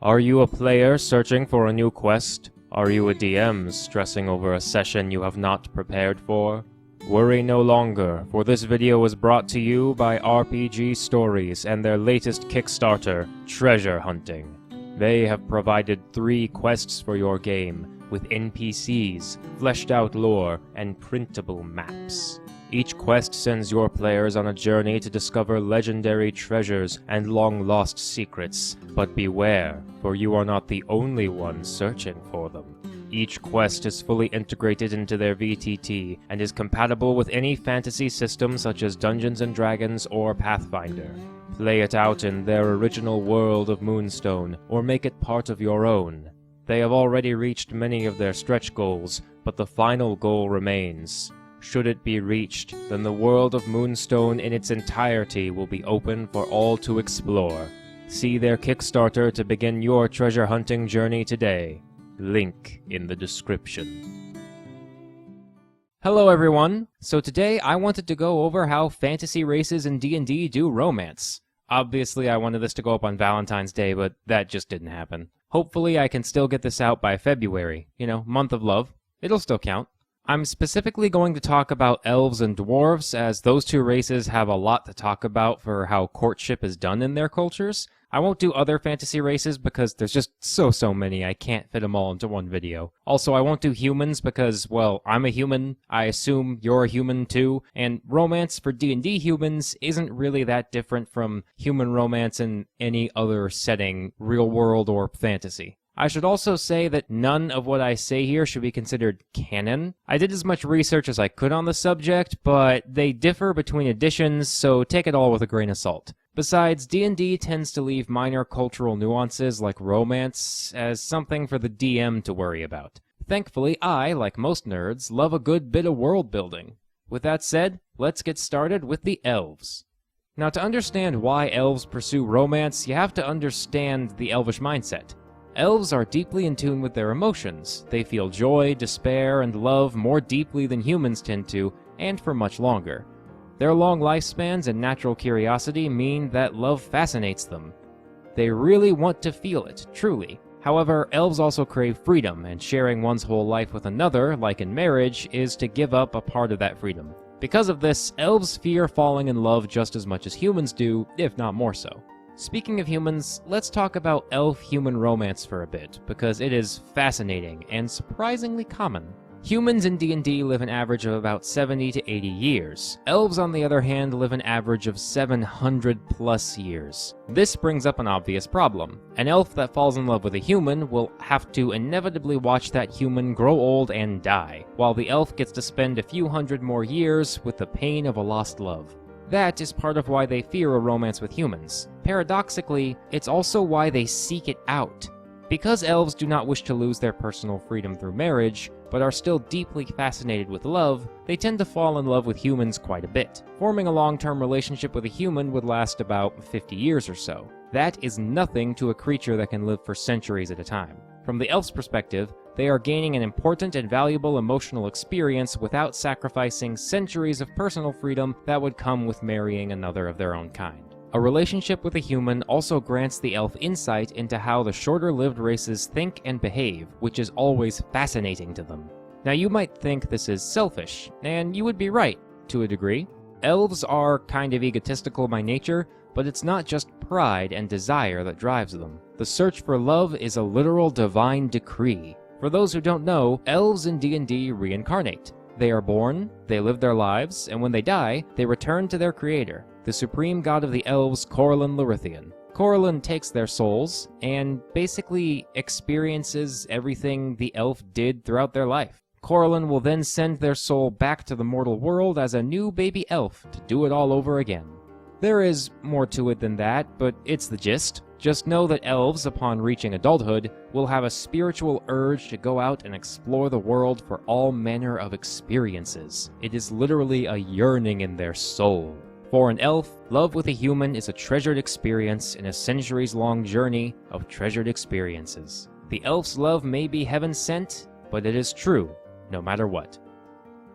Are you a player searching for a new quest? Are you a DM stressing over a session you have not prepared for? Worry no longer, for this video is brought to you by RPG Stories and their latest Kickstarter, Treasure Hunting. They have provided 3 quests for your game, with NPCs, fleshed out lore, and printable maps. Each quest sends your players on a journey to discover legendary treasures and long-lost secrets, but beware, for you are not the only one searching for them. Each quest is fully integrated into their VTT and is compatible with any fantasy system such as Dungeons & Dragons or Pathfinder. Play it out in their original world of Moonstone, or make it part of your own. They have already reached many of their stretch goals, but the final goal remains. Should it be reached, then the world of Moonstone in its entirety will be open for all to explore. See their Kickstarter to begin your treasure hunting journey today. Link in the description. Hello everyone! So today I wanted to go over how fantasy races in D&D do romance. Obviously I wanted this to go up on Valentine's Day, but that just didn't happen. Hopefully I can still get this out by February. You know, month of love. It'll still count. I'm specifically going to talk about Elves and Dwarves, as those 2 races have a lot to talk about for how courtship is done in their cultures. I won't do other fantasy races because there's just so many, I can't fit them all into one video. Also, I won't do humans because, well, I'm a human, I assume you're a human too, and romance for D&D humans isn't really that different from human romance in any other setting, real world or fantasy. I should also say that none of what I say here should be considered canon. I did as much research as I could on the subject, but they differ between editions, so take it all with a grain of salt. Besides, D&D tends to leave minor cultural nuances like romance as something for the DM to worry about. Thankfully, I, like most nerds, love a good bit of world building. With that said, let's get started with the Elves. Now, to understand why elves pursue romance, you have to understand the elvish mindset. Elves are deeply in tune with their emotions. They feel joy, despair, and love more deeply than humans tend to, and for much longer. Their long lifespans and natural curiosity mean that love fascinates them. They really want to feel it, truly. However, elves also crave freedom, and sharing one's whole life with another, like in marriage, is to give up a part of that freedom. Because of this, elves fear falling in love just as much as humans do, if not more so. Speaking of humans, let's talk about elf-human romance for a bit, because it is fascinating and surprisingly common. Humans in D&D live an average of about 70 to 80 years. Elves, on the other hand, live an average of 700 plus years. This brings up an obvious problem. An elf that falls in love with a human will have to inevitably watch that human grow old and die, while the elf gets to spend a few hundred more years with the pain of a lost love. That is part of why they fear a romance with humans. Paradoxically, it's also why they seek it out. Because elves do not wish to lose their personal freedom through marriage, but are still deeply fascinated with love, they tend to fall in love with humans quite a bit. Forming a long-term relationship with a human would last about 50 years or so. That is nothing to a creature that can live for centuries at a time. From the elf's perspective, they are gaining an important and valuable emotional experience without sacrificing centuries of personal freedom that would come with marrying another of their own kind. A relationship with a human also grants the elf insight into how the shorter-lived races think and behave, which is always fascinating to them. Now you might think this is selfish, and you would be right, to a degree. Elves are kind of egotistical by nature, but it's not just pride and desire that drives them. The search for love is a literal divine decree. For those who don't know, elves in D&D reincarnate. They are born, they live their lives, and when they die, they return to their creator, the supreme god of the elves, Corellon Larithian. Corellon takes their souls and basically experiences everything the elf did throughout their life. Corellon will then send their soul back to the mortal world as a new baby elf to do it all over again. There is more to it than that, but it's the gist. Just know that elves, upon reaching adulthood, will have a spiritual urge to go out and explore the world for all manner of experiences. It is literally a yearning in their soul. For an elf, love with a human is a treasured experience in a centuries-long journey of treasured experiences. The elf's love may be heaven-sent, but it is true, no matter what.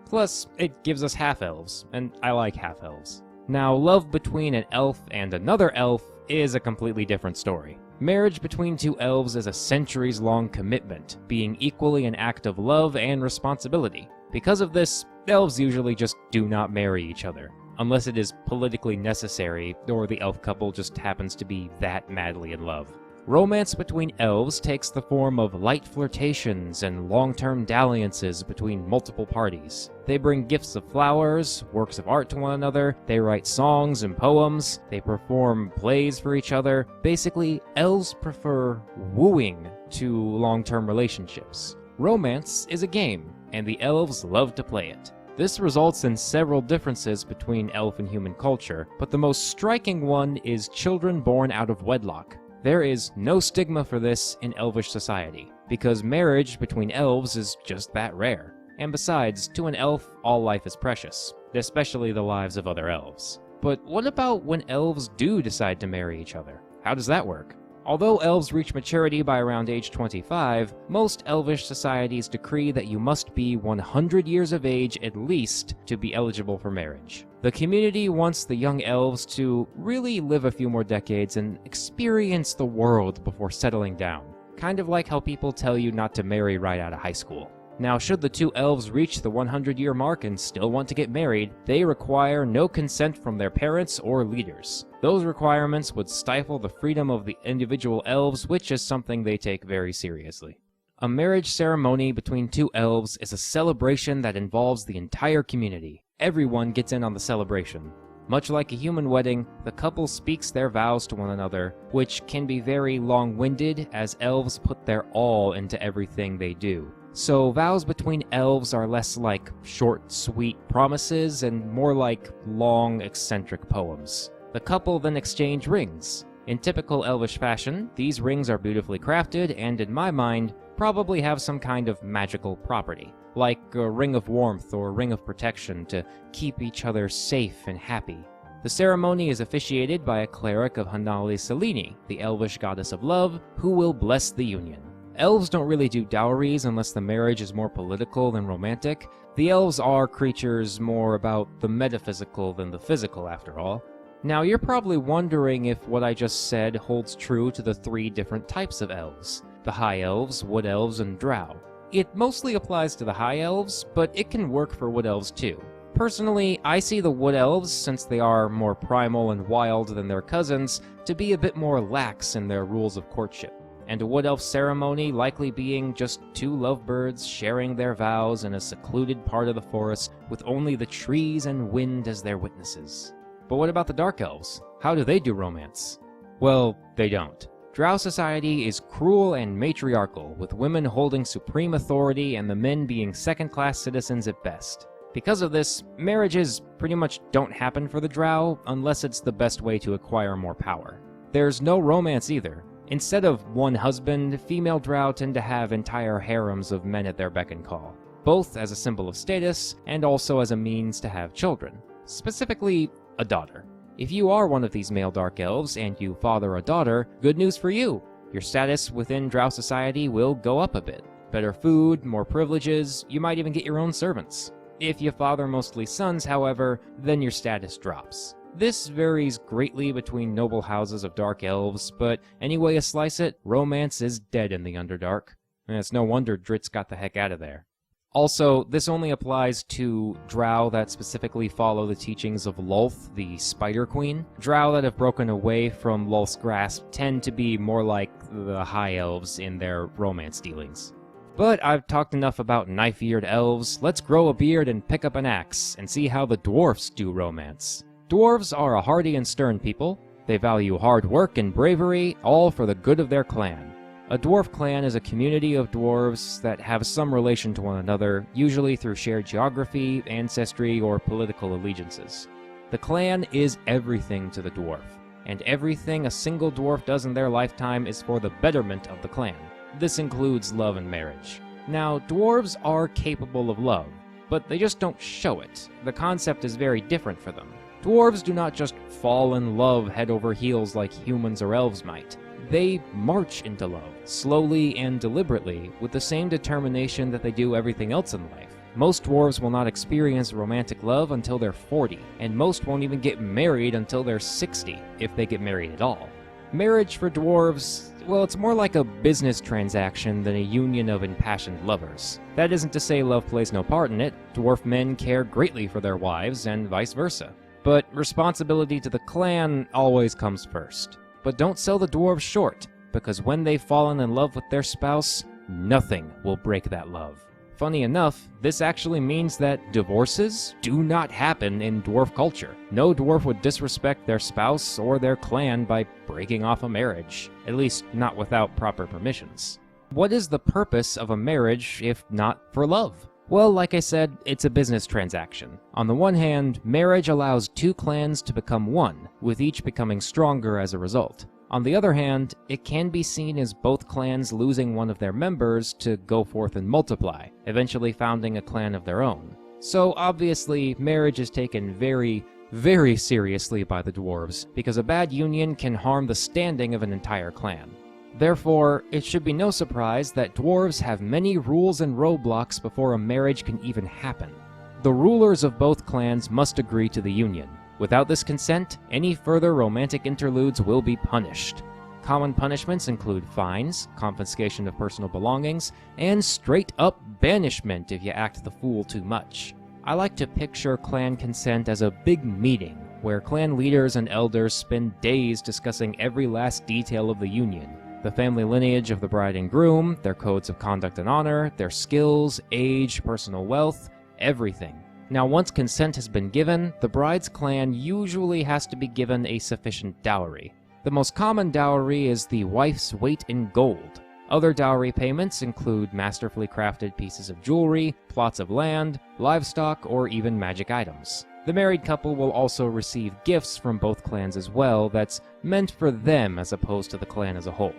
Plus, it gives us half-elves, and I like half-elves. Now, love between an elf and another elf is a completely different story. Marriage between two elves is a centuries-long commitment, being equally an act of love and responsibility. Because of this, elves usually just do not marry each other, unless it is politically necessary or the elf couple just happens to be that madly in love. Romance between elves takes the form of light flirtations and long-term dalliances between multiple parties. They bring gifts of flowers, works of art to one another, they write songs and poems, they perform plays for each other. Basically, elves prefer wooing to long-term relationships. Romance is a game, and the elves love to play it. This results in several differences between elf and human culture, but the most striking one is children born out of wedlock. There is no stigma for this in elvish society, because marriage between elves is just that rare. And besides, to an elf, all life is precious, especially the lives of other elves. But what about when elves do decide to marry each other? How does that work? Although elves reach maturity by around age 25, most elvish societies decree that you must be 100 years of age at least to be eligible for marriage. The community wants the young elves to really live a few more decades and experience the world before settling down. Kind of like how people tell you not to marry right out of high school. Now, should the two elves reach the 100-year mark and still want to get married, they require no consent from their parents or leaders. Those requirements would stifle the freedom of the individual elves, which is something they take very seriously. A marriage ceremony between two elves is a celebration that involves the entire community. Everyone gets in on the celebration. Much like a human wedding, the couple speaks their vows to one another, which can be very long-winded as elves put their all into everything they do. So vows between elves are less like short, sweet promises and more like long, eccentric poems. The couple then exchange rings. In typical elvish fashion, these rings are beautifully crafted and, in my mind, probably have some kind of magical property, like a ring of warmth or a ring of protection to keep each other safe and happy. The ceremony is officiated by a cleric of Hanali Selene, the elvish goddess of love, who will bless the union. Elves don't really do dowries unless the marriage is more political than romantic. The elves are creatures more about the metaphysical than the physical, after all. Now, you're probably wondering if what I just said holds true to the three different types of elves: the high elves, wood elves, and drow. It mostly applies to the high elves, but it can work for wood elves too. Personally, I see the wood elves, since they are more primal and wild than their cousins, to be a bit more lax in their rules of courtship, and a wood elf ceremony likely being just two lovebirds sharing their vows in a secluded part of the forest with only the trees and wind as their witnesses. But what about the dark elves? How do they do romance? Well, they don't. Drow society is cruel and matriarchal, with women holding supreme authority and the men being second-class citizens at best. Because of this, marriages pretty much don't happen for the drow unless it's the best way to acquire more power. There's no romance either. Instead of one husband, female drow tend to have entire harems of men at their beck and call, both as a symbol of status and also as a means to have children, specifically a daughter. If you are one of these male dark elves and you father a daughter, good news for you. Your status within drow society will go up a bit. Better food, more privileges, you might even get your own servants. If you father mostly sons, however, then your status drops. This varies greatly between noble houses of dark elves, but any way you slice it, romance is dead in the Underdark. And it's no wonder Dritz got the heck out of there. Also, this only applies to drow that specifically follow the teachings of Lolth, the Spider Queen. Drow that have broken away from Lolth's grasp tend to be more like the high elves in their romance dealings. But I've talked enough about knife-eared elves. Let's grow a beard and pick up an axe and see how the dwarfs do romance. Dwarves are a hardy and stern people. They value hard work and bravery, all for the good of their clan. A dwarf clan is a community of dwarves that have some relation to one another, usually through shared geography, ancestry, or political allegiances. The clan is everything to the dwarf, and everything a single dwarf does in their lifetime is for the betterment of the clan. This includes love and marriage. Now, dwarves are capable of love, but they just don't show it. The concept is very different for them. Dwarves do not just fall in love head over heels like humans or elves might. They march into love, slowly and deliberately, with the same determination that they do everything else in life. Most dwarves will not experience romantic love until they're 40, and most won't even get married until they're 60, if they get married at all. Marriage for dwarves Well, it's more like a business transaction than a union of impassioned lovers. That isn't to say love plays no part in it. Dwarf men care greatly for their wives, and vice versa. But responsibility to the clan always comes first. But don't sell the dwarves short, because when they've fallen in love with their spouse, nothing will break that love. Funny enough, this actually means that divorces do not happen in dwarf culture. No dwarf would disrespect their spouse or their clan by breaking off a marriage, at least not without proper permissions. What is the purpose of a marriage if not for love? Well, like I said, it's a business transaction. On the one hand, marriage allows two clans to become one, with each becoming stronger as a result. On the other hand, it can be seen as both clans losing one of their members to go forth and multiply, eventually founding a clan of their own. So obviously, marriage is taken very, very seriously by the dwarves, because a bad union can harm the standing of an entire clan. Therefore, it should be no surprise that dwarves have many rules and roadblocks before a marriage can even happen. The rulers of both clans must agree to the union. Without this consent, any further romantic interludes will be punished. Common punishments include fines, confiscation of personal belongings, and straight-up banishment if you act the fool too much. I like to picture clan consent as a big meeting, where clan leaders and elders spend days discussing every last detail of the union. The family lineage of the bride and groom, their codes of conduct and honor, their skills, age, personal wealth, everything. Now, once consent has been given, the bride's clan usually has to be given a sufficient dowry. The most common dowry is the wife's weight in gold. Other dowry payments include masterfully crafted pieces of jewelry, plots of land, livestock, or even magic items. The married couple will also receive gifts from both clans as well that's meant for them as opposed to the clan as a whole.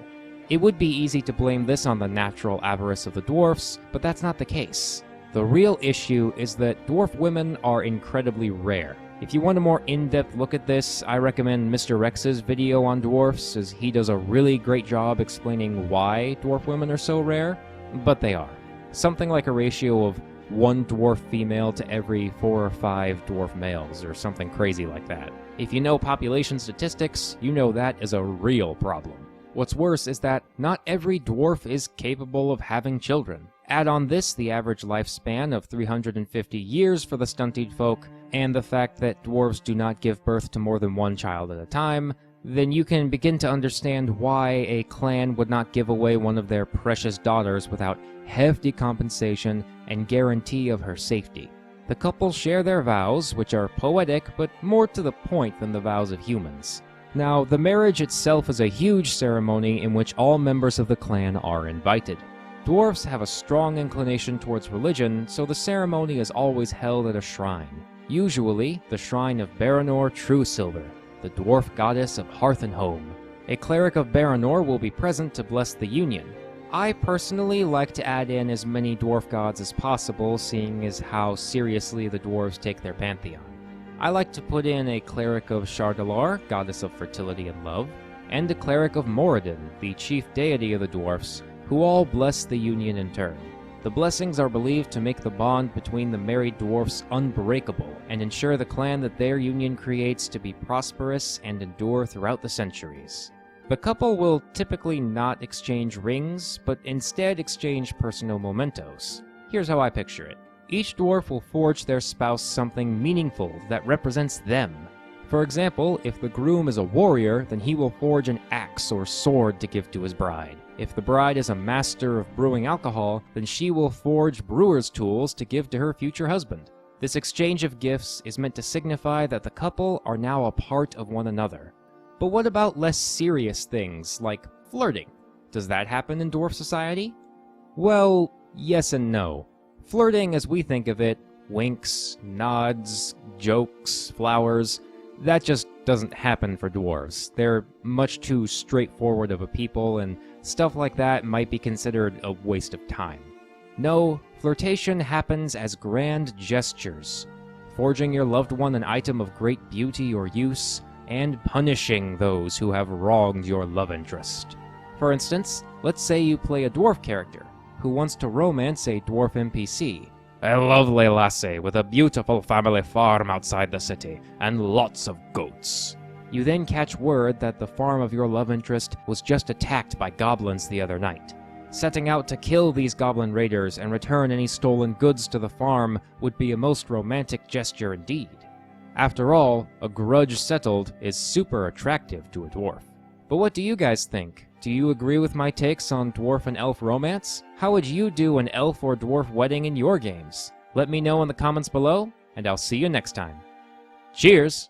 It would be easy to blame this on the natural avarice of the dwarfs, but that's not the case. The real issue is that dwarf women are incredibly rare. If you want a more in-depth look at this, I recommend Mr. Rex's video on dwarfs, as he does a really great job explaining why dwarf women are so rare, but they are. Something like a ratio of 1 dwarf female to every 4 or 5 dwarf males, or something crazy like that. If you know population statistics, you know that is a real problem. What's worse is that not every dwarf is capable of having children. Add on this the average lifespan of 350 years for the stunted folk, and the fact that dwarves do not give birth to more than 1 child at a time, then you can begin to understand why a clan would not give away one of their precious daughters without hefty compensation and guarantee of her safety. The couple share their vows, which are poetic but more to the point than the vows of humans. Now, the marriage itself is a huge ceremony in which all members of the clan are invited. Dwarves have a strong inclination towards religion, so the ceremony is always held at a shrine. Usually, the shrine of Baranor Truesilver, the dwarf goddess of hearth and home. A cleric of Baranor will be present to bless the union. I personally like to add in as many dwarf gods as possible, seeing as how seriously the dwarves take their pantheon. I like to put in a cleric of Shardalar, goddess of fertility and love, and a cleric of Moradin, the chief deity of the dwarfs, who all bless the union in turn. The blessings are believed to make the bond between the married dwarfs unbreakable, and ensure the clan that their union creates to be prosperous and endure throughout the centuries. The couple will typically not exchange rings, but instead exchange personal mementos. Here's how I picture it. Each dwarf will forge their spouse something meaningful that represents them. For example, if the groom is a warrior, then he will forge an axe or sword to give to his bride. If the bride is a master of brewing alcohol, then she will forge brewer's tools to give to her future husband. This exchange of gifts is meant to signify that the couple are now a part of one another. But what about less serious things, like flirting? Does that happen in dwarf society? Well, yes and no. Flirting as we think of it, winks, nods, jokes, flowers, that just doesn't happen for dwarves. They're much too straightforward of a people, and stuff like that might be considered a waste of time. No, flirtation happens as grand gestures, forging your loved one an item of great beauty or use, and punishing those who have wronged your love interest. For instance, let's say you play a dwarf character who wants to romance a dwarf NPC. A lovely lassie with a beautiful family farm outside the city, and lots of goats. You then catch word that the farm of your love interest was just attacked by goblins the other night. Setting out to kill these goblin raiders and return any stolen goods to the farm would be a most romantic gesture indeed. After all, a grudge settled is super attractive to a dwarf. But what do you guys think? Do you agree with my takes on dwarf and elf romance? How would you do an elf or dwarf wedding in your games? Let me know in the comments below, and I'll see you next time. Cheers!